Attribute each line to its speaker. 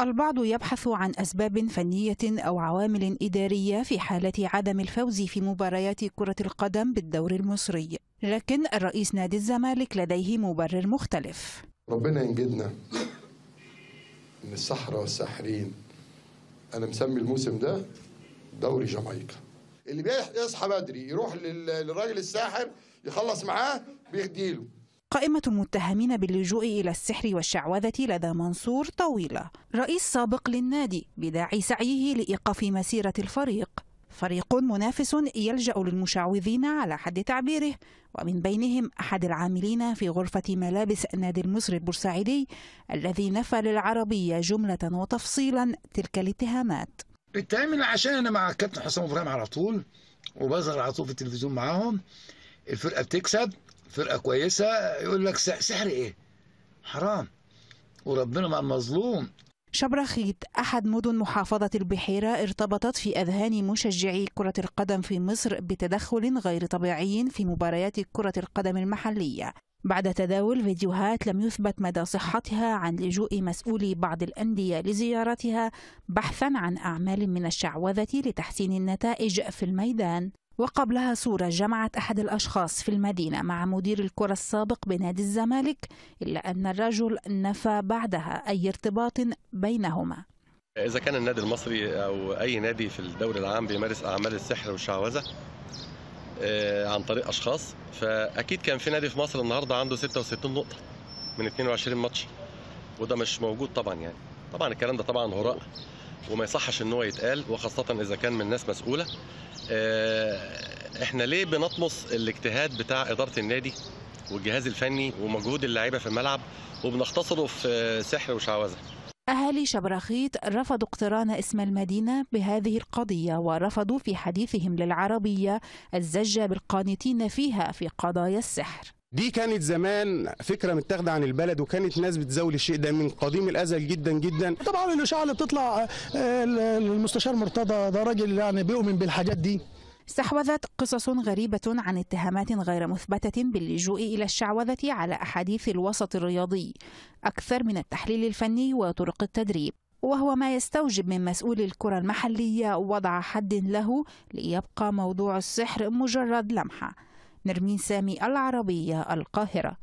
Speaker 1: البعض يبحث عن أسباب فنية أو عوامل إدارية في حالة عدم الفوز في مباريات كرة القدم بالدوري المصري، لكن الرئيس نادي الزمالك لديه مبرر مختلف.
Speaker 2: ربنا ينجدنا من السحرة والساحرين. أنا مسمي الموسم ده دوري جامايكا. اللي بيصحى بدري يروح للراجل الساحر يخلص معاه بيديله.
Speaker 1: قائمة المتهمين باللجوء إلى السحر والشعوذة لدى منصور طويلة، رئيس سابق للنادي، بداعي سعيه لإيقاف مسيرة الفريق. فريق منافس يلجأ للمشعوذين على حد تعبيره، ومن بينهم أحد العاملين في غرفة ملابس النادي المصري البورسعيدي الذي نفى للعربية جملة وتفصيلا تلك الاتهامات.
Speaker 3: بتعمل عشان أنا مع كابتن حسام إبراهيم على طول، وبظهر على طول في التلفزيون معاهم. الفرقة بتكسب، فرقة كويسة، يقول لك سحر إيه؟ حرام، وربنا مع المظلوم.
Speaker 1: شبرخيت أحد مدن محافظة البحيرة ارتبطت في أذهان مشجعي كرة القدم في مصر بتدخل غير طبيعي في مباريات كرة القدم المحلية، بعد تداول فيديوهات لم يثبت مدى صحتها عن لجوء مسؤولي بعض الأندية لزيارتها بحثا عن أعمال من الشعوذة لتحسين النتائج في الميدان. وقبلها صورة جمعت أحد الأشخاص في المدينة مع مدير الكرة السابق بنادي الزمالك، إلا أن الرجل نفى بعدها أي ارتباط بينهما.
Speaker 4: إذا كان النادي المصري أو أي نادي في الدوري العام بيمارس أعمال السحر والشعوذة عن طريق أشخاص، فأكيد كان في نادي في مصر النهاردة عنده 66 نقطة من 22 ماتش، وده مش موجود طبعا. يعني طبعا الكلام ده طبعا هراء وما يصحش ان هو يتقال، وخاصة إذا كان من ناس مسؤولة. احنا ليه بنطمس الاجتهاد بتاع إدارة النادي والجهاز الفني ومجهود اللاعيبة في الملعب وبنختصره في سحر وشعوذة؟
Speaker 1: أهالي شبرخيت رفضوا اقتران اسم المدينة بهذه القضية، ورفضوا في حديثهم للعربية الزج بالقانتين فيها في قضايا السحر.
Speaker 5: دي كانت زمان فكرة متاخدة عن البلد، وكانت ناس بتزاول الشيء ده من قديم الأزل جدا جدا.
Speaker 6: طبعا الإشاعة اللي بتطلع المستشار مرتضى ده راجل يعني بيؤمن بالحاجات دي.
Speaker 1: استحوذت قصص غريبة عن اتهامات غير مثبتة باللجوء إلى الشعوذة على أحاديث الوسط الرياضي أكثر من التحليل الفني وطرق التدريب، وهو ما يستوجب من مسؤول الكرة المحلية وضع حد له ليبقى موضوع السحر مجرد لمحة. نرمين سامي، العربية، القاهرة.